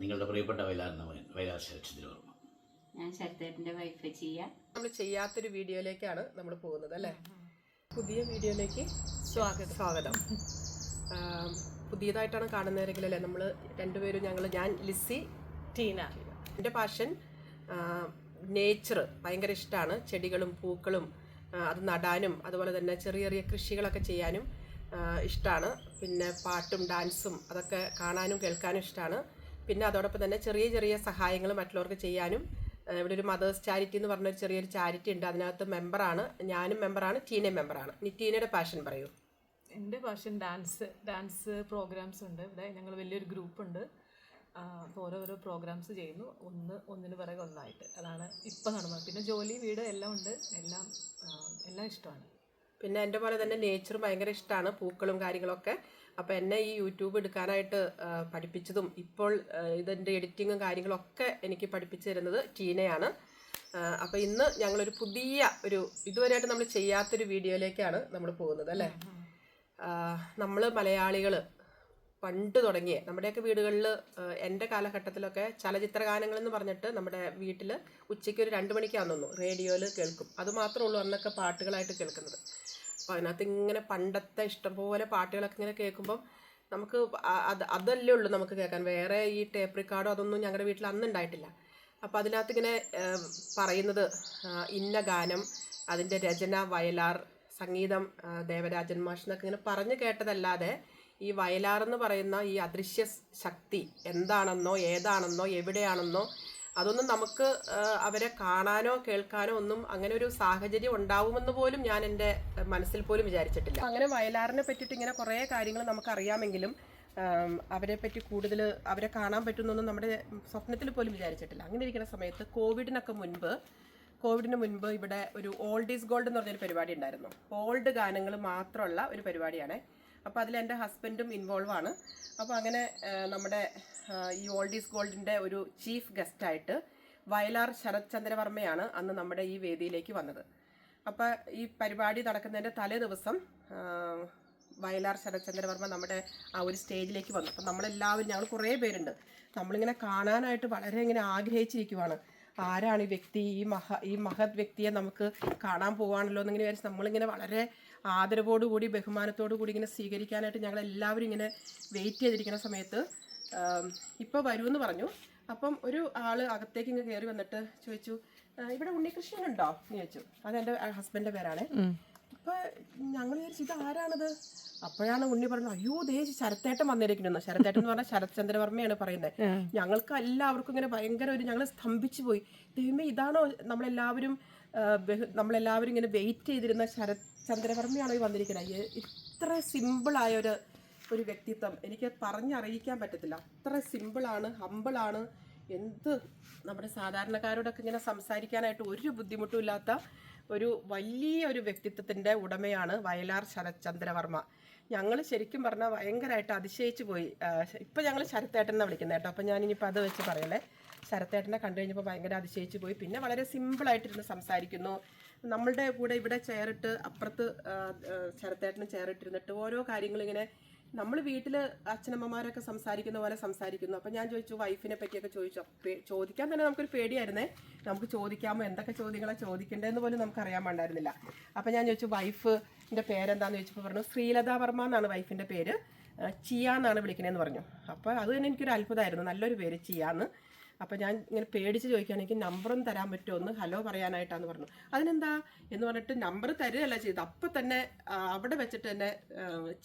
നിങ്ങളുടെ പ്രിയപ്പെട്ട വയലാർ ശരത്ചന്ദ്രവർമ്മ. ഞാൻ ശരത്തേട്ടൻ്റെ വൈഫ് ചെയ്യാം. നമ്മൾ ചെയ്യാത്തൊരു വീഡിയോയിലേക്കാണ് നമ്മൾ പോകുന്നത് അല്ലേ? പുതിയ വീഡിയോയിലേക്ക് സ്വാഗതം. പുതിയതായിട്ടാണ് കാണുന്നവരെങ്കിൽ അല്ലേ, നമ്മൾ രണ്ടുപേരും ഞാൻ ലിസി, ടീന. എൻ്റെ പാഷൻ നേച്ചർ ഭയങ്കര ഇഷ്ടമാണ്. ചെടികളും പൂക്കളും അത് നടാനും അതുപോലെ തന്നെ ചെറിയ ചെറിയ കൃഷികളൊക്കെ ചെയ്യാനും ഇഷ്ടമാണ്. പിന്നെ പാട്ടും ഡാൻസും അതൊക്കെ കാണാനും കേൾക്കാനും ഇഷ്ടമാണ്. പിന്നെ അതോടൊപ്പം തന്നെ ചെറിയ ചെറിയ സഹായങ്ങൾ മറ്റുള്ളവർക്ക് ചെയ്യാനും. ഇവിടെ ഒരു മദേഴ്സ് ചാരിറ്റി എന്ന് പറഞ്ഞൊരു ചെറിയൊരു ചാരിറ്റി ഉണ്ട്, അതിനകത്ത് മെമ്പറാണ്. ഞാനും മെമ്പറാണ്, ടീനയും മെമ്പറാണ്. ഇനി ടീനയുടെ പാഷൻ പറയൂ. എൻ്റെ പാഷൻ ഡാൻസ് പ്രോഗ്രാംസ് ഉണ്ട്. ഇവിടെ ഞങ്ങൾ വലിയൊരു ഗ്രൂപ്പുണ്ട്. അപ്പോൾ ഓരോരോ പ്രോഗ്രാംസ് ചെയ്യുന്നു, ഒന്നിന് പിറകെ ഒന്നായിട്ട്. അതാണ് ഇപ്പം നടന്നത്. പിന്നെ ജോലി, വീട് എല്ലാം ഉണ്ട്. എല്ലാം ഇഷ്ടമാണ്. പിന്നെ എൻ്റെ പോലെ തന്നെ നേച്ചർ ഭയങ്കര ഇഷ്ടമാണ്, പൂക്കളും കാര്യങ്ങളൊക്കെ. അപ്പോൾ എന്നെ ഈ യൂട്യൂബ് എടുക്കാനായിട്ട് പഠിപ്പിച്ചതും ഇപ്പോൾ ഇതിൻ്റെ എഡിറ്റിങ്ങും കാര്യങ്ങളൊക്കെ എനിക്ക് പഠിപ്പിച്ചു തരുന്നത് ടീനയാണ്. അപ്പോൾ ഇന്ന് ഞങ്ങളൊരു പുതിയ ഇതുവരെയായിട്ട് നമ്മൾ ചെയ്യാത്തൊരു വീഡിയോയിലേക്കാണ് നമ്മൾ പോകുന്നത് അല്ലേ? നമ്മൾ മലയാളികൾ പണ്ട് തുടങ്ങിയ നമ്മുടെയൊക്കെ വീടുകളിൽ, എൻ്റെ കാലഘട്ടത്തിലൊക്കെ ചലച്ചിത്രഗാനങ്ങൾ എന്ന് പറഞ്ഞിട്ട് നമ്മുടെ വീട്ടിൽ ഉച്ചയ്ക്ക് ഒരു 2 മണിക്കാണെന്ന് തോന്നുന്നു റേഡിയോയിൽ കേൾക്കും. അതുമാത്രമേ ഉള്ളൂ അന്നൊക്കെ പാട്ടുകളായിട്ട് കേൾക്കുന്നത്. അപ്പോൾ അതിനകത്ത് ഇങ്ങനെ പണ്ടത്തെ ഇഷ്ടംപോലെ പാട്ടുകളൊക്കെ ഇങ്ങനെ കേൾക്കുമ്പം നമുക്ക് അതല്ലേ ഉള്ളൂ നമുക്ക് കേൾക്കാൻ. വേറെ ഈ ടേപ്പ് റിക്കാർഡോ അതൊന്നും ഞങ്ങളുടെ വീട്ടിൽ അന്ന് ഉണ്ടായിട്ടില്ല. അപ്പോൾ അതിനകത്ത് ഇങ്ങനെ പറയുന്നത് ഇന്ന ഗാനം, അതിൻ്റെ രചന വയലാർ, സംഗീതം ദേവരാജൻ മാഷ് എന്നൊക്കെ ഇങ്ങനെ പറഞ്ഞു കേട്ടതല്ലാതെ ഈ വയലാർ എന്ന് പറയുന്ന ഈ അദൃശ്യ ശക്തി എന്താണെന്നോ ഏതാണെന്നോ എവിടെയാണെന്നോ അതൊന്നും നമുക്ക് അവരെ കാണാനോ കേൾക്കാനോ ഒന്നും അങ്ങനെ ഒരു സാഹചര്യം ഉണ്ടാവുമെന്ന് പോലും ഞാൻ എൻ്റെ മനസ്സിൽ പോലും വിചാരിച്ചിട്ടില്ല. അങ്ങനെ വയലാറിനെ പറ്റിയിട്ട് ഇങ്ങനെ കുറേ കാര്യങ്ങൾ നമുക്കറിയാമെങ്കിലും അവരെ പറ്റി കൂടുതൽ അവരെ കാണാൻ പറ്റുന്നൊന്നും നമ്മുടെ സ്വപ്നത്തിൽ പോലും വിചാരിച്ചിട്ടില്ല. അങ്ങനെ ഇരിക്കുന്ന സമയത്ത് കോവിഡിന് മുൻപ് ഇവിടെ ഒരു ഓൾഡ് ഈസ് ഗോൾഡ് എന്ന് പറഞ്ഞൊരു പരിപാടി ഉണ്ടായിരുന്നു. ഓൾഡ് ഗാനങ്ങൾ മാത്രമുള്ള ഒരു പരിപാടിയാണ്. അപ്പോൾ അതിൽ എൻ്റെ ഹസ്ബൻഡും ഇൻവോൾവ് ആണ്. അപ്പോൾ അങ്ങനെ നമ്മുടെ ഈ ഓൾഡ് ഈസ് ഗോൾഡിൻ്റെ ഒരു ചീഫ് ഗസ്റ്റായിട്ട് വയലാർ ശരത്ചന്ദ്രവർമ്മയാണ് അന്ന് നമ്മുടെ ഈ വേദിയിലേക്ക് വന്നത്. അപ്പോൾ ഈ പരിപാടി നടക്കുന്നതിൻ്റെ തലേ ദിവസം വയലാർ ശരത്ചന്ദ്രവർമ്മ നമ്മുടെ ആ ഒരു സ്റ്റേജിലേക്ക് വന്നു. അപ്പോൾ നമ്മളെല്ലാവരും, ഞങ്ങൾ കുറേ പേരുണ്ട്, നമ്മളിങ്ങനെ കാണാനായിട്ട് വളരെ ഇങ്ങനെ ആഗ്രഹിച്ചിരിക്കുവാണ്. ആരാണ് ഈ വ്യക്തി, ഈ മഹത് വ്യക്തിയെ നമുക്ക് കാണാൻ പോവാണല്ലോ എന്നിങ്ങനെ വിചാരിച്ച് നമ്മളിങ്ങനെ വളരെ ആദരവോടുകൂടി ബഹുമാനത്തോടു കൂടി ഇങ്ങനെ സ്വീകരിക്കാനായിട്ട് ഞങ്ങളെല്ലാവരും ഇങ്ങനെ വെയിറ്റ് ചെയ്തിരിക്കുന്ന സമയത്ത് ഇപ്പോൾ വരുമെന്ന് പറഞ്ഞു. അപ്പം ഒരു ആള് അകത്തേക്ക് ഇങ്ങനെ കയറി വന്നിട്ട് ചോദിച്ചു, ഇവിടെ ഉണ്ണികൃഷ്ണനുണ്ടോ എന്ന് ചോദിച്ചു. അതെൻ്റെ ഹസ്ബൻഡിൻ്റെ പേരാണ്. അപ്പം ഞങ്ങൾ വിചാരിച്ചു ഇത് ആരാണത്. അപ്പോഴാണ് ഉണ്ണി പറഞ്ഞത്, അയ്യോ ദേ ശരത്തേട്ടൻ വന്നിരിക്കുന്നു. ശരത്തേട്ടൻ എന്ന് പറഞ്ഞാൽ ശരത്ചന്ദ്രവർമ്മയാണ് പറയുന്നത്. ഞങ്ങൾക്ക് എല്ലാവർക്കും ഇങ്ങനെ ഭയങ്കര ഞങ്ങൾ സ്തംഭിച്ചു പോയി. ദൈവമേ, ഇതാണോ നമ്മളെല്ലാവരും ഇങ്ങനെ വെയിറ്റ് ചെയ്തിരുന്ന ശരത്ചന്ദ്രവർമ്മയാണോ ഈ വന്നിരിക്കുന്നത്? ഇത്ര സിമ്പിളായ ഒരു വ്യക്തിത്വം എനിക്ക് പറഞ്ഞറിയിക്കാൻ പറ്റത്തില്ല. അത്ര സിമ്പിളാണ്, ഹമ്പിളാണ്. നമ്മുടെ സാധാരണക്കാരോടൊക്കെ ഇങ്ങനെ സംസാരിക്കാനായിട്ട് ഒരു ബുദ്ധിമുട്ടും ഇല്ലാത്ത വലിയൊരു വ്യക്തിത്വത്തിൻ്റെ ഉടമയാണ് വയലാർ ശരത്ചന്ദ്രവർമ്മ. ഞങ്ങൾ ശരിക്കും പറഞ്ഞാൽ ഭയങ്കരമായിട്ട് അതിശയിച്ചു പോയി. ഇപ്പം ഞങ്ങൾ ശരത്തേട്ടനെ വിളിക്കുന്നത് കേട്ടോ. അപ്പം ഞാനിനിയിപ്പോൾ അത് വെച്ച് പറയല്ലേ. ശരത്തേട്ടനെ കണ്ടു കഴിഞ്ഞപ്പോൾ ഭയങ്കര അതിശയിച്ചു പോയി. പിന്നെ വളരെ സിമ്പിളായിട്ടിരുന്ന് സംസാരിക്കുന്നു. നമ്മളുടെ കൂടെ ഇവിടെ ചെയറിട്ട് അപ്പുറത്ത് ശരത്തേട്ടന് ചെയറിട്ടിരുന്നിട്ട് ഓരോ കാര്യങ്ങളിങ്ങനെ നമ്മൾ വീട്ടിൽ അച്ഛനമ്മമാരൊക്കെ സംസാരിക്കുന്ന പോലെ സംസാരിക്കുന്നു. അപ്പം ഞാൻ ചോദിച്ചു, വൈഫിനെ പറ്റിയൊക്കെ ചോദിച്ചു. ചോദിക്കാൻ തന്നെ നമുക്കൊരു പേടിയായിരുന്നേ. നമുക്ക് ചോദിക്കാമോ, എന്തൊക്കെ ചോദ്യങ്ങളാണ് ചോദിക്കേണ്ടതെന്ന് പോലും നമുക്ക് അറിയാൻ പാടില്ല. അപ്പം ഞാൻ ചോദിച്ചു, വൈഫിൻ്റെ പേരെന്താണെന്ന് ചോദിച്ചപ്പോൾ പറഞ്ഞു ശ്രീലത വർമ്മ എന്നാണ് വൈഫിൻ്റെ പേര്, ചിയ എന്നാണ് വിളിക്കണേന്ന് പറഞ്ഞു. അപ്പോൾ അത് തന്നെ എനിക്കൊരു അത്ഭുതമായിരുന്നു, നല്ലൊരു പേര് ചിയാന്ന്. അപ്പോൾ ഞാൻ ഇങ്ങനെ പേടിച്ച് ചോദിക്കുകയാണെങ്കിൽ നമ്പറൊന്നും തരാൻ പറ്റുമോ, ഒന്ന് ഹലോ പറയാനായിട്ടാന്ന് പറഞ്ഞു. അതിനെന്താ എന്ന് പറഞ്ഞിട്ട് നമ്പർ തരികയല്ല ചെയ്ത്, അപ്പം തന്നെ അവിടെ വെച്ചിട്ട് തന്നെ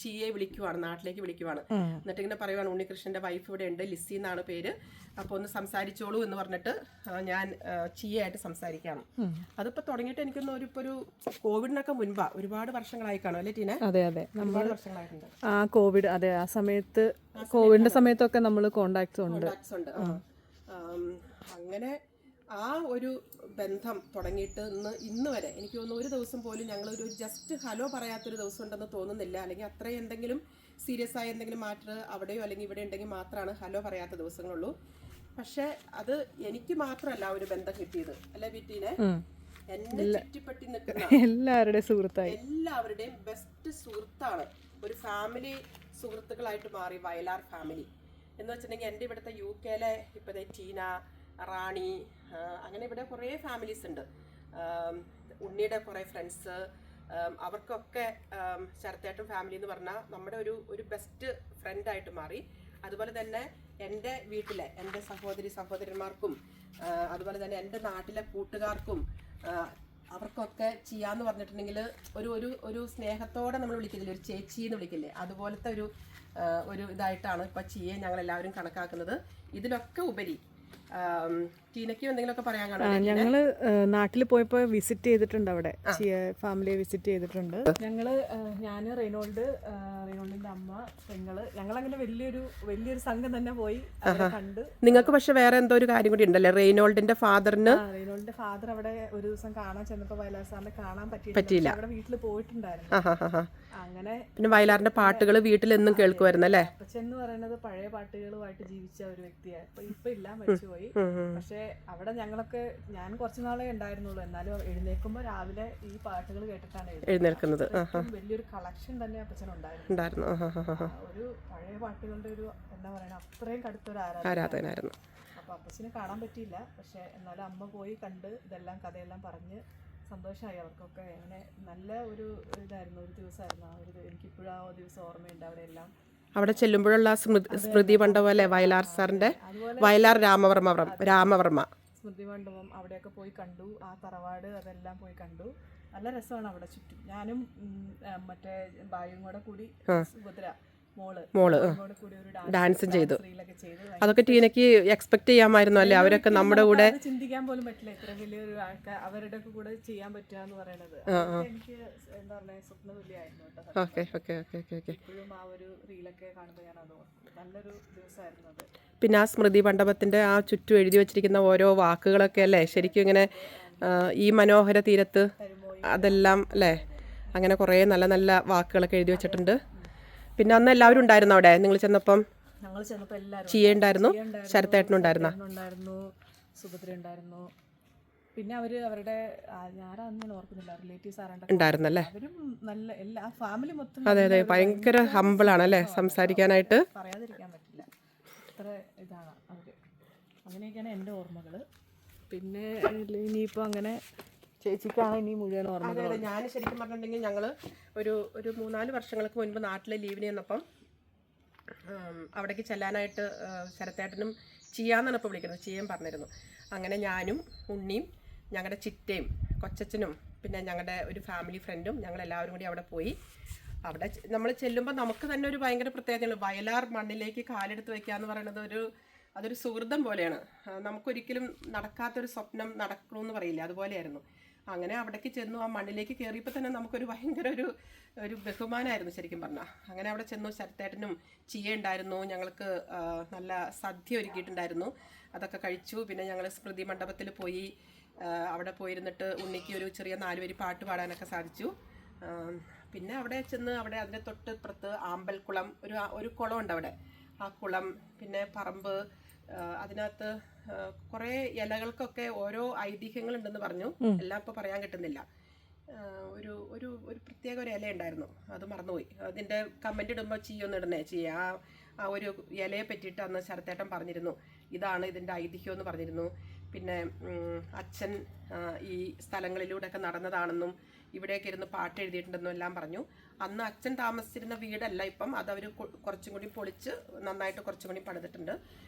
ചിയെ വിളിക്കുവാണ്, നാട്ടിലേക്ക് വിളിക്കുവാണ്. എന്നിട്ട് ഇങ്ങനെ പറയുവാണ്, ഉണ്ണികൃഷ്ണൻ്റെ വൈഫ് ഇവിടെ ഉണ്ട്, ലിസി എന്നാണ് പേര്, അപ്പോൾ ഒന്ന് സംസാരിച്ചോളൂ എന്ന് പറഞ്ഞിട്ട് ഞാൻ ചിയായിട്ട് സംസാരിക്കുകയാണ്. അതിപ്പോൾ തുടങ്ങിയിട്ട് എനിക്കൊന്ന് ഒരു കോവിഡിനൊക്കെ മുൻപാ, ഒരുപാട് വർഷങ്ങളായി കാണും അല്ലേ ടീന? അതെ, ഒരുപാട് വർഷങ്ങളായിട്ടുണ്ട്. കോവിഡ്, അതെ, ആ സമയത്ത് കോവിഡിന്റെ സമയത്തൊക്കെ നമ്മൾ കോണ്ടാക്ട്സ് ഉണ്ട്. അങ്ങനെ ആ ഒരു ബന്ധം തുടങ്ങിയിട്ട് ഇന്ന് വരെ എനിക്ക് തോന്നുന്നു ഒരു ദിവസം പോലും ഞങ്ങൾ ജസ്റ്റ് ഹലോ പറയാത്തൊരു ദിവസം ഉണ്ടെന്ന് തോന്നുന്നില്ല. അല്ലെങ്കിൽ അത്രയും എന്തെങ്കിലും സീരിയസ് ആയ എന്തെങ്കിലും മാറ്റർ അവിടെയോ അല്ലെങ്കിൽ ഇവിടെ ഉണ്ടെങ്കിൽ മാത്രമാണ് ഹലോ പറയാത്ത ദിവസങ്ങളുള്ളൂ. പക്ഷെ അത് എനിക്ക് മാത്രമല്ല ഒരു ബന്ധം കിട്ടിയത് അല്ലെ വീട്ടീനെ, എന്നെ ചുറ്റിപ്പറ്റി നിൽക്കുന്ന എല്ലാവരുടെയും ബെസ്റ്റ് സുഹൃത്താണ്. ഒരു ഫാമിലി സുഹൃത്തുക്കളായിട്ട് മാറി വയലാർ ഫാമിലി. എന്ന് വെച്ചിട്ടുണ്ടെങ്കിൽ എൻ്റെ ഇവിടുത്തെ UK ഇപ്പോൾ ടീന, റാണി, അങ്ങനെ ഇവിടെ കുറേ ഫാമിലീസ് ഉണ്ട്. ഉണ്ണിയുടെ കുറേ ഫ്രണ്ട്സ്, അവർക്കൊക്കെ ശരത്തേട്ടൻ ഫാമിലി എന്ന് പറഞ്ഞാൽ നമ്മുടെ ഒരു ബെസ്റ്റ് ഫ്രണ്ടായിട്ട് മാറി. അതുപോലെ തന്നെ എൻ്റെ വീട്ടിലെ എൻ്റെ സഹോദരന്മാർക്കും അതുപോലെ തന്നെ എൻ്റെ നാട്ടിലെ കൂട്ടുകാർക്കും അവർക്കൊക്കെ ചെയ്യാന്ന് പറഞ്ഞിട്ടുണ്ടെങ്കിൽ ഒരു സ്നേഹത്തോടെ നമ്മൾ വിളിക്കുന്നില്ലേ, ഒരു ചേച്ചി എന്ന് വിളിക്കില്ലേ, അതുപോലത്തെ ഒരു ഇതായിട്ടാണ് ഇപ്പം ചിയെ ഞങ്ങളെല്ലാവരും കണക്കാക്കുന്നത്. ഇതിലൊക്കെ ഉപരി ടീനയ്ക്ക് എന്തെങ്കിലുമൊക്കെ പറയാൻ കാണാം. ഞങ്ങള് നാട്ടിൽ പോയപ്പോൾ വിസിറ്റ് ചെയ്തിട്ടുണ്ട്, അവിടെ ഫാമിലിയെ വിസിറ്റ് ചെയ്തിട്ടുണ്ട്. ഞാന് റെയ്നോൾഡിന്റെ അമ്മ, ഞങ്ങളങ്ങനെ വലിയൊരു സംഘം തന്നെ പോയി കണ്ട്. നിങ്ങൾക്ക് പക്ഷെ വേറെ എന്തോ ഒരു കാര്യം കൂടി ഉണ്ടല്ലേ, റെയ്നോൾഡിന്റെ ഫാദർ അവിടെ ഒരു ദിവസം കാണാൻ ചെന്നപ്പോ വയലാർ സാറിനെ കാണാൻ പറ്റിയില്ല. അവിടെ വീട്ടിൽ പോയിട്ടുണ്ടായിരുന്നു. അങ്ങനെ പിന്നെ വയലാറിന്റെ പാട്ടുകൾ വീട്ടിൽ എന്നും കേൾക്കുമായിരുന്നു അല്ലേ. അപ്പച്ചെന്ന് പറയുന്നത് പഴയ പാട്ടുകളുമായിട്ട് ജീവിച്ച ഒരു വ്യക്തിയാണ്. ഇപ്പൊ ഇല്ല, മരിച്ചുപോയി. പക്ഷെ അവിടെ ഞാൻ കുറച്ചു നാളെ ഉണ്ടായിരുന്നുള്ളൂ. എന്നാലും എഴുന്നേൽക്കുമ്പോ രാവിലെ ഈ പാട്ടുകൾ കേട്ടിട്ടാണ് എഴുന്നേൽക്കുന്നത്. വലിയൊരു കളക്ഷൻ തന്നെ അപ്പച്ചൻ ഉണ്ടായിരുന്നു. ഒരു പഴയ പാട്ടുകളുടെ എന്താ പറയുക, അത്രയും കടുത്തൊരു ആരാധകനായിരുന്നു. അപ്പൊ അപ്പച്ചനെ കാണാൻ പറ്റിയില്ല. പക്ഷെ എന്നാലും അമ്മ പോയി കണ്ട് കഥയെല്ലാം പറഞ്ഞ് സന്തോഷമായി അവർക്കൊക്കെ. അങ്ങനെ നല്ല ഒരു ഇതായിരുന്നു, ഒരു ദിവസമായിരുന്നു. എനിക്കിപ്പോഴും ആ ദിവസം ഓർമ്മയുണ്ട്. അവിടെ ചെല്ലുമ്പോഴുള്ള സ്മൃതി മണ്ഡപം അല്ലേ, വയലാർ സാറിന്റെ, വയലാർ രാമവർമ്മ സ്മൃതി മണ്ഡപം, അവിടെയൊക്കെ പോയി കണ്ടു. ആ തറവാട് അതെല്ലാം പോയി കണ്ടു. നല്ല രസമാണ് അവിടെ ചുറ്റും. ഞാനും മറ്റേ ബായും കൂടെ കൂടി സുഭദ്ര മോള് ഡാൻസും ചെയ്തു. അതൊക്കെ ടീനയ്ക്ക് എക്സ്പെക്ട് ചെയ്യാമായിരുന്നു അല്ലേ, അവരൊക്കെ നമ്മുടെ കൂടെ. ചിന്തിക്കാൻ പോലും പറ്റില്ല ഇത്ര വലിയൊരു ആൾക്കാർ അവരുടെ കൂടെ ചെയ്യാൻ പറ്റുക എന്ന് പറയുന്നത്. എനിക്ക് എന്താ പറയുക, സ്വപ്ന തുല്യമായിരുന്നു കേട്ടോ. ഇപ്പോഴും ആ ഒരു റീലൊക്കെ കാണുമ്പോൾ ഞാൻ അത് ഓർക്കും. നല്ലൊരു ദിവസമായിരുന്നു അത്. പിന്നെ ആ സ്മൃതി മണ്ഡപത്തിന്റെ ആ ചുറ്റും എഴുതി വെച്ചിരിക്കുന്ന ഓരോ വാക്കുകളൊക്കെ അല്ലേ, ശരിക്കും ഇങ്ങനെ ഈ മനോഹര തീരത്ത് അതെല്ലാം അല്ലേ, അങ്ങനെ കുറേ നല്ല നല്ല വാക്കുകളൊക്കെ എഴുതി വെച്ചിട്ടുണ്ട്. പിന്നെ അന്ന് എല്ലാവരും ഉണ്ടായിരുന്നു അവിടെ, നിങ്ങൾ ചെന്നപ്പം? ഞങ്ങൾ ചെന്നപ്പോൾ എല്ലാവരും ചിയ ഉണ്ടായിരുന്നു, ശരത്തേട്ടനുണ്ടായിരുന്ന, സുഭദ്ര ഉണ്ടായിരുന്നു. പിന്നെ അവരുടെ ഞാനൊന്നും ഓർക്കുന്നില്ല, റിലേറ്റീവ്സ് ഉണ്ടായിരുന്നല്ലേ. അവരും നല്ല എല്ലാ ഫാമിലി മൊത്തം. അതെ, ഭയങ്കര ഹമ്പിളാണല്ലേ സംസാരിക്കാനായിട്ട്. പറയാതിരിക്കാൻ പറ്റില്ല, അത്ര ഇതാണ് അവര്. അങ്ങനെയൊക്കെയാണ് എൻ്റെ ഓർമ്മകൾ. പിന്നെ ഇനിയിപ്പോൾ അങ്ങനെ ചേച്ചിക്കാണ് ഇനി മുഴുവൻ ഓർമ്മ. അതെ, ഞാൻ ശരിക്കും പറഞ്ഞിട്ടുണ്ടെങ്കിൽ ഞങ്ങൾ ഒരു 3-4 വർഷങ്ങൾക്ക് മുൻപ് നാട്ടിലെ ലീവിന് ചെന്നപ്പം അവിടേക്ക് ചെല്ലാനായിട്ട് ശരത്തേട്ടനും ചിയാന്നാണ് ഇപ്പോൾ വിളിക്കുന്നത്, ചിയയും പറഞ്ഞിരുന്നു. അങ്ങനെ ഞാനും ഉണ്ണിയും ഞങ്ങളുടെ ചിറ്റയും കൊച്ചച്ഛനും പിന്നെ ഞങ്ങളുടെ ഒരു ഫാമിലി ഫ്രണ്ടും ഞങ്ങളെല്ലാവരും കൂടി അവിടെ പോയി. അവിടെ നമ്മൾ ചെല്ലുമ്പോൾ നമുക്ക് തന്നെ ഒരു ഭയങ്കര പ്രത്യേകതയാണ്. വയലാർ മണ്ണിലേക്ക് കാലെടുത്ത് വയ്ക്കുക എന്ന് പറയുന്നത് അതൊരു സുഹൃതം പോലെയാണ്. നമുക്കൊരിക്കലും നടക്കാത്തൊരു സ്വപ്നം നടക്കണമെന്ന് പറയില്ല, അതുപോലെയായിരുന്നു. അങ്ങനെ അവിടേക്ക് ചെന്നു. ആ മണ്ണിലേക്ക് കയറിയപ്പോൾ തന്നെ നമുക്കൊരു ഭയങ്കര ഒരു ബഹുമാനമായിരുന്നു ശരിക്കും പറഞ്ഞാൽ. അങ്ങനെ അവിടെ ചെന്നു. ശരത്തേട്ടനും ചിയ ഉണ്ടായിരുന്നു. ഞങ്ങൾക്ക് നല്ല സദ്യ ഒരുക്കിയിട്ടുണ്ടായിരുന്നു, അതൊക്കെ കഴിച്ചു. പിന്നെ ഞങ്ങൾ സ്മൃതി മണ്ഡപത്തിൽ പോയി. അവിടെ പോയിരുന്നിട്ട് ഉണ്ണിക്ക് ഒരു ചെറിയ 4 വരി പാട്ട് പാടാനൊക്കെ സാധിച്ചു. പിന്നെ അവിടെ ചെന്ന് അതിൻ്റെ തൊട്ടിപ്പുറത്ത് ആമ്പൽക്കുളം, ഒരു കുളമുണ്ട് അവിടെ. ആ കുളം, പിന്നെ പറമ്പ്, അതിനകത്ത് കുറേ ഇലകൾക്കൊക്കെ ഓരോ ഐതിഹ്യങ്ങളുണ്ടെന്ന് പറഞ്ഞു. എല്ലാം ഇപ്പോൾ പറയാൻ കിട്ടുന്നില്ല. ഒരു പ്രത്യേക ഒരു ഇല ഉണ്ടായിരുന്നു, അത് മറന്നുപോയി. അതിൻ്റെ കമൻ്റ് ഇടുമ്പോൾ ചീയൊന്നും ഇടണേ ആ ഒരു ഇലയെ പറ്റിയിട്ട് അന്ന് ശരത്തേട്ടൻ പറഞ്ഞിരുന്നു, ഇതാണ് ഇതിൻ്റെ ഐതിഹ്യം എന്ന് പറഞ്ഞിരുന്നു. പിന്നെ അച്ഛൻ ഈ സ്ഥലങ്ങളിലൂടെയൊക്കെ നടന്നതാണെന്നും ഇവിടെയൊക്കെ ഇരുന്ന് പാട്ട് എഴുതിയിട്ടുണ്ടെന്നും എല്ലാം പറഞ്ഞു. അന്ന് അച്ഛൻ താമസിച്ചിരുന്ന വീടല്ല ഇപ്പം, അതവർ കുറച്ചും കൂടി പൊളിച്ച് നന്നായിട്ട് കുറച്ചും കൂടി പണിതിട്ടുണ്ട്.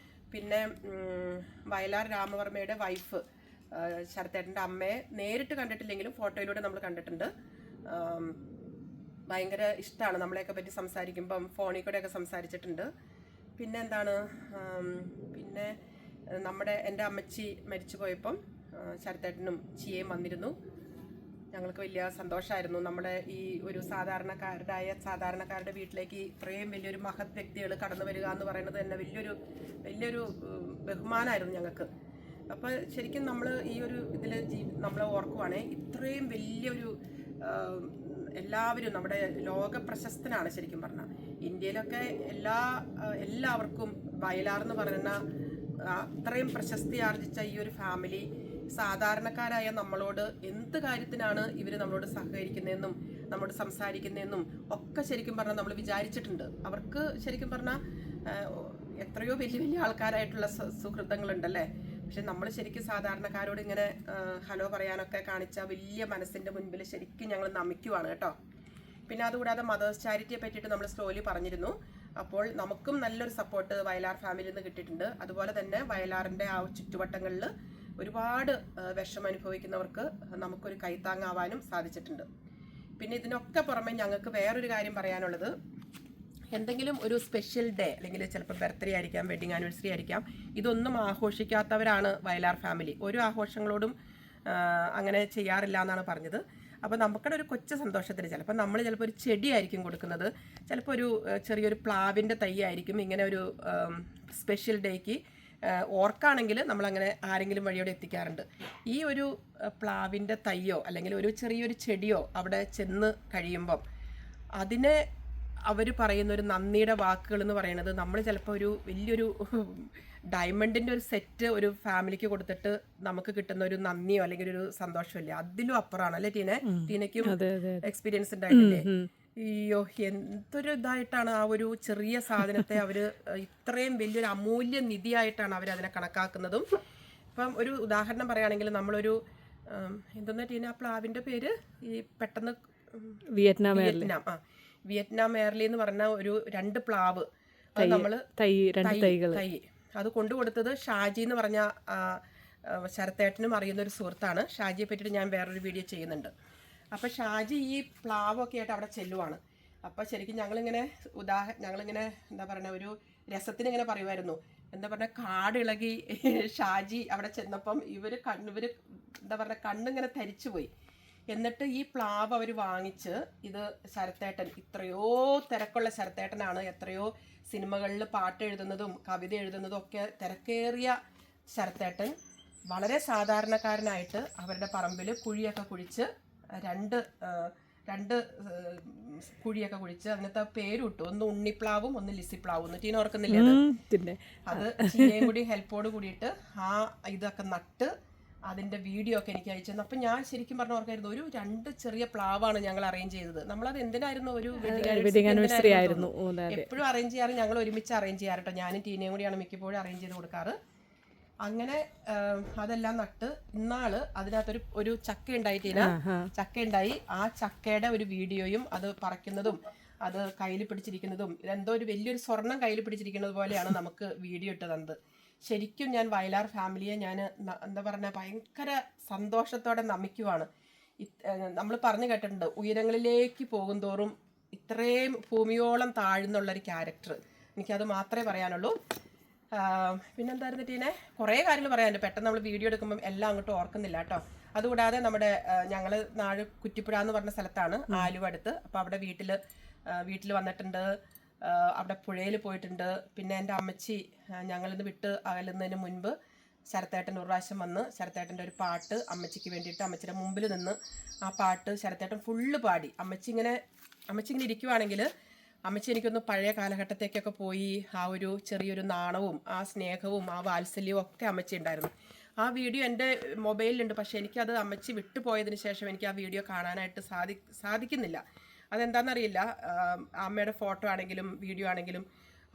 പിന്നെ വയലാർ രാമവർമ്മയുടെ വൈഫ് ശരത്തേട്ടൻ്റെ അമ്മയെ നേരിട്ട് കണ്ടിട്ടില്ലെങ്കിലും ഫോട്ടോയിലൂടെ നമ്മൾ കണ്ടിട്ടുണ്ട്. ഭയങ്കര ഇഷ്ടമാണ് നമ്മളെയൊക്കെ പറ്റി സംസാരിക്കുമ്പം, ഫോണിൽ കൂടെയൊക്കെ സംസാരിച്ചിട്ടുണ്ട്. പിന്നെ എന്താണ്, പിന്നെ എൻ്റെ അമ്മച്ചി മരിച്ചു പോയപ്പം ശരത്തേട്ടനും ചിയയും വന്നിരുന്നു. ഞങ്ങൾക്ക് വലിയ സന്തോഷമായിരുന്നു. നമ്മുടെ ഈ ഒരു സാധാരണക്കാരുടെ വീട്ടിലേക്ക് ഇത്രയും വലിയൊരു മഹത് വ്യക്തികൾ കടന്നു വരിക എന്ന് പറയുന്നത് തന്നെ വലിയൊരു ബഹുമാനമായിരുന്നു ഞങ്ങൾക്ക്. അപ്പോൾ ശരിക്കും നമ്മൾ ഈ ഒരു ഇതിൽ നമ്മൾ ഓർക്കുവാണെങ്കിൽ ഇത്രയും വലിയൊരു എല്ലാവരും നമ്മുടെ ലോക പ്രശസ്തനാണ് ശരിക്കും പറഞ്ഞാൽ. ഇന്ത്യയിലൊക്കെ എല്ലാവർക്കും വയലാർ എന്ന് പറയുന്ന അത്രയും പ്രശസ്തി ആർജിച്ച ഈ ഒരു ഫാമിലി സാധാരണക്കാരായ നമ്മളോട് എന്ത് കാര്യത്തിനാണ് ഇവർ നമ്മളോട് സഹകരിക്കുന്നതെന്നും നമ്മളോട് സംസാരിക്കുന്നതെന്നും ഒക്കെ ശരിക്കും പറഞ്ഞാൽ നമ്മൾ വിചാരിച്ചിട്ടുണ്ട്. അവർക്ക് ശരിക്കും പറഞ്ഞാൽ എത്രയോ വലിയ വലിയ ആൾക്കാരായിട്ടുള്ള സുഹൃത്തുക്കളുണ്ടല്ലേ. പക്ഷെ നമ്മൾ ശരിക്കും സാധാരണക്കാരോട് ഇങ്ങനെ ഹലോ പറയാനൊക്കെ കാണിച്ച വലിയ മനസ്സിൻ്റെ മുൻപിൽ ശരിക്കും ഞങ്ങൾ നമിക്കുവാണ് കേട്ടോ. പിന്നെ അതുകൂടാതെ മദേഴ്സ് ചാരിറ്റിയെ പറ്റിയിട്ട് നമ്മൾ സ്ലോലി പറഞ്ഞിരുന്നു. അപ്പോൾ നമുക്കും നല്ലൊരു സപ്പോർട്ട് വയലാർ ഫാമിലിയിൽ നിന്ന് കിട്ടിയിട്ടുണ്ട്. അതുപോലെ തന്നെ വയലാറിൻ്റെ ആ ചുറ്റുവട്ടങ്ങളിൽ ഒരുപാട് വിഷമം അനുഭവിക്കുന്നവർക്ക് നമുക്കൊരു കൈത്താങ്ങാവാനും സാധിച്ചിട്ടുണ്ട്. പിന്നെ ഇതിനൊക്കെ പുറമെ ഞങ്ങൾക്ക് വേറൊരു കാര്യം പറയാനുള്ളത്, എന്തെങ്കിലും ഒരു സ്പെഷ്യൽ ഡേ അല്ലെങ്കിൽ ചിലപ്പോൾ ബർത്ത്ഡേ ആയിരിക്കാം, വെഡിങ് ആനിവേഴ്സറി ആയിരിക്കാം, ഇതൊന്നും ആഘോഷിക്കാത്തവരാണ് വയലാർ ഫാമിലി. ഒരു ആഘോഷങ്ങളോടും അങ്ങനെ ചെയ്യാറില്ല എന്നാണ് പറഞ്ഞത്. അപ്പോൾ നമുക്കുടെ ഒരു കൊച്ചു സന്തോഷത്തിന് ചിലപ്പോൾ ഒരു ചെടിയായിരിക്കും കൊടുക്കുന്നത്, ചിലപ്പോൾ ഒരു ചെറിയൊരു പ്ലാവിൻ്റെ തൈ ആയിരിക്കും. ഇങ്ങനെ ഒരു സ്പെഷ്യൽ ഡേക്ക് ഓർക്കാണെങ്കിൽ നമ്മളങ്ങനെ ആരെങ്കിലും വഴിയോടെ എത്തിക്കാറുണ്ട്. ഈ ഒരു പ്ലാവിൻ്റെ തൈയോ അല്ലെങ്കിൽ ഒരു ചെറിയൊരു ചെടിയോ അവിടെ ചെന്ന് കഴിയുമ്പം അതിനെ അവർ പറയുന്ന ഒരു നന്ദിയുടെ വാക്കുകൾ എന്ന് പറയുന്നത്, നമ്മൾ ചിലപ്പോൾ ഒരു വലിയൊരു ഡയമണ്ടിൻ്റെ ഒരു സെറ്റ് ഒരു ഫാമിലിക്ക് കൊടുത്തിട്ട് നമുക്ക് കിട്ടുന്ന ഒരു നന്ദിയോ അല്ലെങ്കിൽ ഒരു സന്തോഷമില്ല, അതിലും അപ്പുറമാണ് അല്ലേ ടീനയ്ക്കും എക്സ്പീരിയൻസ് ഉണ്ടായിട്ടില്ലേ? അയ്യോ, എന്തൊരു ഇതായിട്ടാണ് ആ ഒരു ചെറിയ സാധനത്തെ അവർ ഇത്രയും വലിയൊരു അമൂല്യ നിധിയായിട്ടാണ് അവരതിനെ കണക്കാക്കുന്നതും. ഇപ്പം ഒരു ഉദാഹരണം പറയുകയാണെങ്കിൽ നമ്മളൊരു എന്തെന്നാ ടീന ആ പ്ലാവിൻ്റെ പേര്, ഈ പെട്ടെന്ന് വിയറ്റ്നാം എയർലി എന്ന് പറഞ്ഞ ഒരു 2 പ്ലാവ് നമ്മൾ തൈ അത് കൊണ്ടുകൊടുത്തത് ഷാജി എന്ന് പറഞ്ഞ ശരത്തേട്ടനും അറിയുന്ന ഒരു സുഹൃത്താണ്. ഷാജിയെ പറ്റിയിട്ട് ഞാൻ വേറൊരു വീഡിയോ ചെയ്യുന്നുണ്ട്. അപ്പോൾ ഷാജി ഈ പ്ലാവൊക്കെ ആയിട്ട് അവിടെ ചെല്ലുവാണ്. അപ്പോൾ ശരിക്കും ഞങ്ങളിങ്ങനെ എന്താ പറയുക, ഒരു രസത്തിന് ഇങ്ങനെ പറയുമായിരുന്നു, എന്താ പറയുക, കാടിളകി ഷാജി അവിടെ ചെന്നപ്പം ഇവർ എന്താ പറയുക കണ്ണിങ്ങനെ തരിച്ചു പോയി. എന്നിട്ട് ഈ പ്ലാവ് അവർ വാങ്ങിച്ച്, ഇത് ശരത്തേട്ടൻ, എത്രയോ തിരക്കുള്ള ശരത്തേട്ടനാണ്, എത്രയോ സിനിമകളിൽ പാട്ട് എഴുതുന്നതും കവിത എഴുതുന്നതും ഒക്കെ തിരക്കേറിയ ശരത്തേട്ടൻ വളരെ സാധാരണക്കാരനായിട്ട് അവരുടെ പറമ്പിൽ കുഴിയൊക്കെ കുഴിച്ച് രണ്ട് കുഴിയൊക്കെ കുഴിച്ച് അതിനകത്ത് പേരിട്ടു. ഒന്ന് ഉണ്ണിപ്ലാവും ഒന്ന് ലിസിപ്ലാവും. ഒന്ന് ടീന ഓർക്കുന്നില്ലേ? അത് ചീനയും കൂടി ഹെൽപ്പോട് കൂടിയിട്ട് ഇതൊക്കെ നട്ട് അതിൻ്റെ വീഡിയോ ഒക്കെ എനിക്ക് അയച്ചു തന്നു. അപ്പം ഞാൻ ശരിക്കും പറഞ്ഞ ഓർക്കായിരുന്നു, ഒരു 2 ചെറിയ പ്ലാവാണ് ഞങ്ങൾ അറേഞ്ച് ചെയ്തത്. നമ്മളത് എന്തിനായിരുന്നു, ഒരു വെഡിങ് ആനിവേഴ്സറി ആയിരുന്നു. എപ്പോഴും അറേഞ്ച് ചെയ്യാറ് ഞങ്ങൾ ഒരുമിച്ച് അറേഞ്ച് ചെയ്യാറ്. ഞാനും ടീനയും കൂടിയാണ് മിക്കപ്പോഴും അറേഞ്ച് ചെയ്ത് കൊടുക്കാറ്. അങ്ങനെ അതെല്ലാം നട്ട് ഇന്നാള് അതിനകത്തൊരു ചക്ക ഉണ്ടായിട്ടില്ല, ചക്ക ഉണ്ടായി. ആ ചക്കയുടെ ഒരു വീഡിയോയും അത് പറിക്കുന്നതും അത് കയ്യിൽ പിടിച്ചിരിക്കുന്നതും, ഇതെന്തോ ഒരു വലിയൊരു സ്വർണം കയ്യിൽ പിടിച്ചിരിക്കുന്നത് പോലെയാണ് നമുക്ക് വീഡിയോ ഇട്ട് തന്നത്. ശരിക്കും ഞാൻ വയലാർ ഫാമിലിയെ ഞാൻ എന്താ പറയുക ഭയങ്കര സന്തോഷത്തോടെ നമിക്കുവാണ്. നമ്മൾ പറഞ്ഞു കേട്ടിട്ടുണ്ട്, ഉയരങ്ങളിലേക്ക് പോകുന്തോറും ഇത്രയും ഭൂമിയോളം താഴ്ന്നുള്ളൊരു ക്യാരക്ടർ. എനിക്കത് മാത്രമേ പറയാനുള്ളൂ. പിന്നെന്തായിരുന്നു ടീനെ, കുറേ കാര്യങ്ങൾ പറയാനുണ്ട്. പെട്ടെന്ന് നമ്മൾ വീഡിയോ എടുക്കുമ്പം എല്ലാം അങ്ങോട്ട് ഓർക്കുന്നില്ല കേട്ടോ. അതുകൂടാതെ ഞങ്ങൾ നാട് കുറ്റിപ്പുഴ എന്ന് പറഞ്ഞ സ്ഥലത്താണ്, ആലുവ അടുത്ത്. അപ്പോൾ അവിടെ വീട്ടിൽ വന്നിട്ടുണ്ട്, അവിടെ പുഴയിൽ പോയിട്ടുണ്ട്. പിന്നെ എൻ്റെ അമ്മച്ചി ഞങ്ങളിന്ന് വിട്ട് അകലുന്നതിന് മുൻപ് ശരത്തേട്ടൻ ഒരു പ്രാവശ്യം വന്ന് ശരത്തേട്ടൻ്റെ ഒരു പാട്ട് അമ്മച്ചിക്ക് വേണ്ടിയിട്ട് അമ്മച്ചിയുടെ മുമ്പിൽ നിന്ന് ആ പാട്ട് ശരത്തേട്ടൻ ഫുള്ള് പാടി. അമ്മച്ചി ഇങ്ങനെ ഇരിക്കുവാണെങ്കിൽ അമ്മച്ചി എനിക്കൊന്ന് പഴയ കാലഘട്ടത്തേക്കൊക്കെ പോയി ആ ഒരു ചെറിയൊരു നാണവും ആ സ്നേഹവും ആ വാത്സല്യവും ഒക്കെ അമ്മച്ചി ഉണ്ടായിരുന്നു. ആ വീഡിയോ എൻ്റെ മൊബൈലിലുണ്ട്. പക്ഷേ എനിക്കത് അമ്മച്ചി വിട്ടുപോയതിന് ശേഷം എനിക്ക് ആ വീഡിയോ കാണാനായിട്ട് സാധിക്കുന്നില്ല. അതെന്താണെന്നറിയില്ല. അമ്മയുടെ ഫോട്ടോ ആണെങ്കിലും വീഡിയോ ആണെങ്കിലും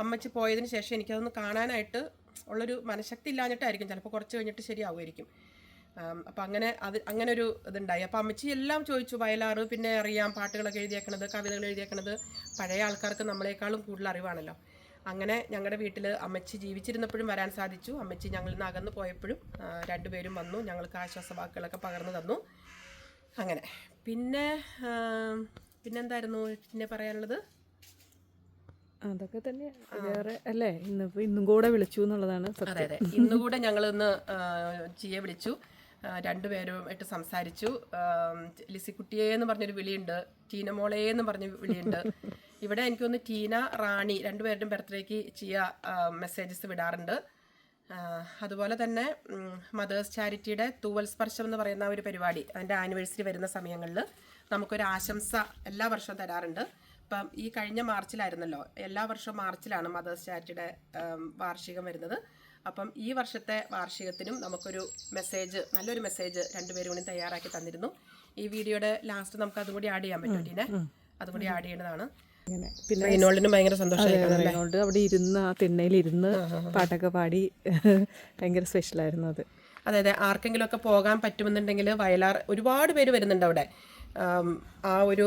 അമ്മച്ചി പോയതിന് ശേഷം എനിക്കതൊന്ന് കാണാനായിട്ട് ഉള്ളൊരു മനഃശക്തി ഇല്ലാഞ്ഞിട്ടായിരിക്കും. ചിലപ്പോൾ കുറച്ച് കഴിഞ്ഞിട്ട് ശരിയാവുമായിരിക്കും. അപ്പം അങ്ങനെ ഒരു ഇതുണ്ടായി. അപ്പം അമ്മച്ചി എല്ലാം ചോദിച്ചു, വയലാറ് പിന്നെ അറിയാം, പാട്ടുകളൊക്കെ എഴുതിയേക്കണത്, കവിതകൾ എഴുതിയേക്കണത് പഴയ ആൾക്കാർക്ക് നമ്മളെക്കാളും കൂടുതൽ അറിവാണല്ലോ. അങ്ങനെ ഞങ്ങളുടെ വീട്ടിൽ അമ്മച്ചി ജീവിച്ചിരുന്നപ്പോഴും വരാൻ സാധിച്ചു. അമ്മച്ചി ഞങ്ങളിൽ നിന്ന് അകന്നു പോയപ്പോഴും രണ്ടുപേരും വന്നു, ഞങ്ങൾക്ക് ആശ്വാസവാക്കുകളൊക്കെ പകർന്നു തന്നു. അങ്ങനെ പിന്നെന്തായിരുന്നു പിന്നെ പറയാനുള്ളത്? അതൊക്കെ തന്നെ വേറെ അല്ലേ. ഇന്നും കൂടെ വിളിച്ചു എന്നുള്ളതാണ്. അതെ, ഇന്നുകൂടെ ഞങ്ങളിന്ന് ചിയെ വിളിച്ചു, രണ്ടുപേരുമായിട്ട് സംസാരിച്ചു. ലിസിക്കുട്ടിയെ എന്ന് പറഞ്ഞൊരു വിളിയുണ്ട്, ടീന മോളെ എന്ന് പറഞ്ഞ വിളിയുണ്ട്. ഇവിടെ എനിക്കൊന്ന് ടീന, റാണി രണ്ടുപേരുടെയും ബർത്ത്ഡേക്ക് ചിയ മെസ്സേജസ് വിടാറുണ്ട്. അതുപോലെ തന്നെ മദേഴ്സ് ചാരിറ്റിയുടെ തൂവൽ സ്പർശം എന്ന് പറയുന്ന ഒരു പരിപാടി, അതിൻ്റെ ആനിവേഴ്സറി വരുന്ന സമയങ്ങളിൽ നമുക്കൊരു ആശംസ എല്ലാ വർഷവും തരാറുണ്ട്. ഇപ്പം ഈ കഴിഞ്ഞ മാർച്ചിലായിരുന്നല്ലോ, എല്ലാ വർഷവും മാർച്ചിലാണ് മദേഴ്സ് ചാരിറ്റിയുടെ വാർഷികം വരുന്നത്. അപ്പം ഈ വർഷത്തെ വാർഷികത്തിനും നമുക്കൊരു നല്ലൊരു മെസ്സേജ് രണ്ടുപേരും കൂടി തയ്യാറാക്കി തന്നിരുന്നു. ഈ വീഡിയോയുടെ ലാസ്റ്റ് നമുക്ക് അതും കൂടി ആഡ് ചെയ്യാൻ പറ്റും ടീനെ, അതും കൂടി ആഡ് ചെയ്യേണ്ടതാണ്. അങ്ങനെ പിന്നെ റെയ്നോൾഡിന് ഭയങ്കര സന്തോഷമായിരുന്നു. റെയ്നോൾഡ് അവിടെ ഇരുന്ന് ആ തിണ്ണയിലിരുന്ന് പാട്ടൊക്കെ പാടി ഭയങ്കര സ്പെഷ്യലായിരുന്നു അത്. അതെ അതെ, ആർക്കെങ്കിലുമൊക്കെ പോകാൻ പറ്റുമെന്നുണ്ടെങ്കിൽ വയലാർ ഒരുപാട് പേര് വരുന്നുണ്ട് അവിടെ. ആ ഒരു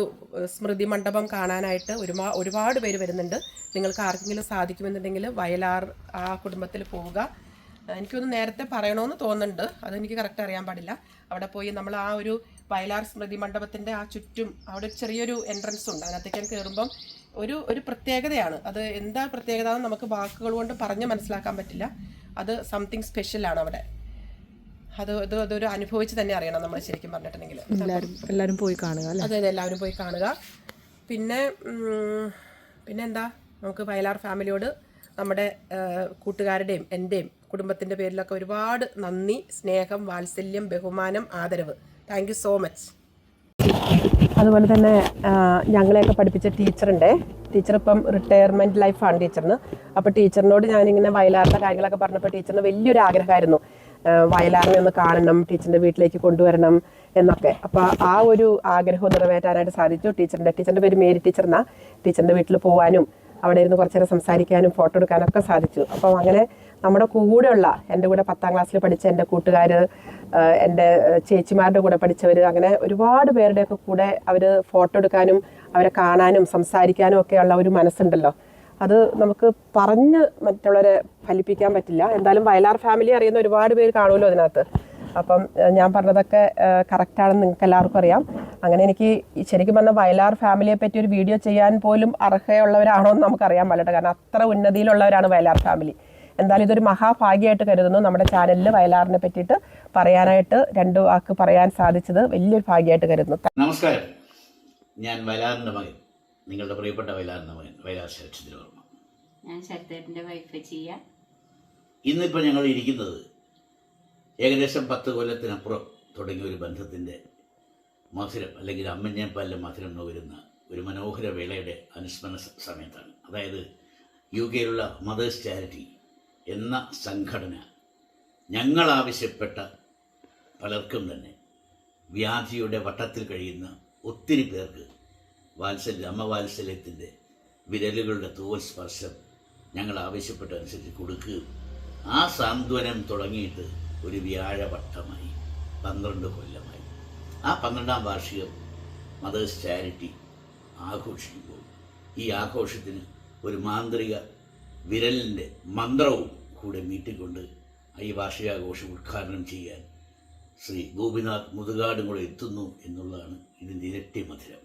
സ്മൃതി മണ്ഡപം കാണാനായിട്ട് ഒരുപാട് പേര് വരുന്നുണ്ട്. നിങ്ങൾക്ക് ആർക്കെങ്കിലും സാധിക്കുമെന്നുണ്ടെങ്കിൽ വയലാർ ആ കുടുംബത്തിൽ പോവുക. എനിക്കൊന്ന് നേരത്തെ പറയണമെന്ന് തോന്നുന്നുണ്ട്, അതെനിക്ക് കറക്റ്റ് അറിയാൻ പാടില്ല. അവിടെ പോയി നമ്മൾ ആ ഒരു വയലാർ സ്മൃതി മണ്ഡപത്തിൻ്റെ ആ ചുറ്റും അവിടെ ചെറിയൊരു എൻട്രൻസ് ഉണ്ട്. അതിനകത്തേക്ക് കയറുമ്പം ഒരു പ്രത്യേകതയാണ്. അത് എന്താ പ്രത്യേകത എന്ന് നമുക്ക് വാക്കുകൾ കൊണ്ട് പറഞ്ഞ് മനസ്സിലാക്കാൻ പറ്റില്ല. അത് സംതിങ് സ്പെഷ്യലാണ് അവിടെ. അതൊരു അനുഭവിച്ച് തന്നെ അറിയണം നമ്മൾ ശരിക്കും പറഞ്ഞിട്ടുണ്ടെങ്കിൽ. എല്ലാവരും പോയി കാണുക. അതെ അതെ, എല്ലാവരും പോയി കാണുക. പിന്നെ എന്താ, നമുക്ക് വയലാർ ഫാമിലിയോട് നമ്മുടെ കൂട്ടുകാരുടെയും എൻ്റെയും കുടുംബത്തിൻ്റെ പേരിലൊക്കെ ഒരുപാട് നന്ദി, സ്നേഹം, വാത്സല്യം, ബഹുമാനം, ആദരവ്. Thank you so much. അതുപോലെ തന്നെ ഞങ്ങളെയൊക്കെ പഠിപ്പിച്ച ടീച്ചർ ഇപ്പം റിട്ടയർമെൻറ്റ് ലൈഫാണ് ടീച്ചറിന്. അപ്പോൾ ടീച്ചറിനോട് ഞാനിങ്ങനെ വയലാറിൻ്റെ കാര്യങ്ങളൊക്കെ പറഞ്ഞപ്പോൾ ടീച്ചറിന് വലിയൊരു ആഗ്രഹമായിരുന്നു വയലാറിനെ ഒന്ന് കാണണം, ടീച്ചറിൻ്റെ വീട്ടിലേക്ക് കൊണ്ടുവരണം എന്നൊക്കെ. അപ്പോൾ ആ ഒരു ആഗ്രഹം നിറവേറ്റാനായിട്ട് സാധിച്ചു. ടീച്ചറിൻ്റെ പേര് മേരി ടീച്ചർ എന്നാ. ടീച്ചറിൻ്റെ വീട്ടിൽ പോകാനും അവിടെ ഇരുന്ന് കുറച്ച് നേരം സംസാരിക്കാനും ഫോട്ടോ എടുക്കാനൊക്കെ സാധിച്ചു. അപ്പം അങ്ങനെ നമ്മുടെ കൂടെയുള്ള എൻ്റെ കൂടെ 10ാം ക്ലാസ്സിൽ പഠിച്ച എൻ്റെ കൂട്ടുകാർ, എൻ്റെ ചേച്ചിമാരുടെ കൂടെ പഠിച്ചവർ, അങ്ങനെ ഒരുപാട് പേരുടെയൊക്കെ കൂടെ അവർ ഫോട്ടോ എടുക്കാനും അവരെ കാണാനും സംസാരിക്കാനും ഒക്കെയുള്ള ഒരു മനസ്സുണ്ടല്ലോ, അത് നമുക്ക് പറഞ്ഞ് മറ്റുള്ളവരെ ഫലിപ്പിക്കാൻ പറ്റില്ല. എന്തായാലും വയലാർ ഫാമിലി അറിയുന്ന ഒരുപാട് പേര് കാണുമല്ലോ അതിനകത്ത്. അപ്പം ഞാൻ പറഞ്ഞതൊക്കെ കറക്റ്റാണെന്ന് നിങ്ങൾക്ക് എല്ലാവർക്കും അറിയാം. അങ്ങനെ എനിക്ക് ശരിക്കും പറഞ്ഞാൽ വയലാർ ഫാമിലിയെ പറ്റി ഒരു വീഡിയോ ചെയ്യാൻ പോലും അർഹതയുള്ളവരാണോ എന്ന് നമുക്കറിയാൻ പാടില്ല. കാരണം അത്ര ഉന്നതിയിലുള്ളവരാണ് വയലാർ ഫാമിലി. എന്തായാലും ഇതൊരു മഹാഭാഗ്യമായിട്ട് കരുതുന്നു. നമ്മുടെ ചാനലിൽ വയലാറിനെ പറ്റിയിട്ട് പറയാനായിട്ട് 2 വാക്ക് പറയാൻ സാധിച്ചത് വലിയൊരു ഭാഗ്യമായിട്ട് കരുതുന്നു. നമസ്കാരം, ഞാൻ വയലാറിൻ്റെ മകൻ, നിങ്ങളുടെ പ്രിയപ്പെട്ട വയലാറിൻ്റെ മകൻ വയലാർ ശരത്ചന്ദ്രവർമ്മ. ഞാൻ ശരത്തേട്ടൻ്റെ വൈഫ് ചെയ്യാം. ഇന്നിപ്പോൾ ഞങ്ങൾ ഇരിക്കുന്നത് ഏകദേശം 10 കൊല്ലത്തിനപ്പുറം തുടങ്ങിയ ഒരു ബന്ധത്തിൻ്റെ മധുരം, അല്ലെങ്കിൽ അമ്മഞ്ഞേപ്പാലിലെ മധുരം നുകരുന്ന ഒരു മനോഹര വേളയുടെ അനുസ്മരണ സമയത്താണ്. അതായത് UK മദേഴ്സ് ചാരിറ്റി എന്ന സംഘടന ഞങ്ങൾ ആവശ്യപ്പെട്ട പലർക്കും തന്നെ വ്യാധിയുടെ വട്ടത്തിൽ കഴിയുന്ന ഒത്തിരി പേർക്ക് അമ്മ വാത്സല്യത്തിൻ്റെ വിരലുകളുടെ തൂവൽ സ്പർശം ഞങ്ങൾ ആവശ്യപ്പെട്ടതനുസരിച്ച് കൊടുക്കുകയും ആ സാന്ത്വനം തുടങ്ങിയിട്ട് ഒരു വ്യാഴവട്ടമായി 12 കൊല്ലമായി. ആ 12ാം വാർഷികം മദേഴ്സ് ചാരിറ്റി ആഘോഷിക്കുമ്പോൾ ഈ ആഘോഷത്തിന് ഒരു മാന്ത്രിക വിരലിൻ്റെ മന്ത്രവും കൂടെ മീട്ടിക്കൊണ്ട് ഈ വാർഷികാഘോഷം ഉദ്ഘാടനം ചെയ്യാൻ ശ്രീ ഗോപിനാഥ് മുതുകാടും കൂടെ എത്തുന്നു എന്നുള്ളതാണ് ഇതിൻ്റെ ഇരട്ടി മധുരം.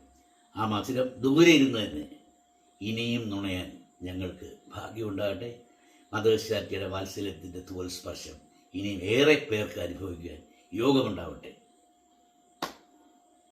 ആ മധുരം ദൂരെ ഇരുന്ന് തന്നെ ഇനിയും നുണയാൻ ഞങ്ങൾക്ക് ഭാഗ്യമുണ്ടാകട്ടെ. മദേഴ്സ് ചാരിറ്റിയുടെ വാത്സല്യത്തിൻ്റെ തൂവൽ സ്പർശം ഇനിയും ഏറെ പേർക്ക് അനുഭവിക്കാൻ യോഗമുണ്ടാവട്ടെ.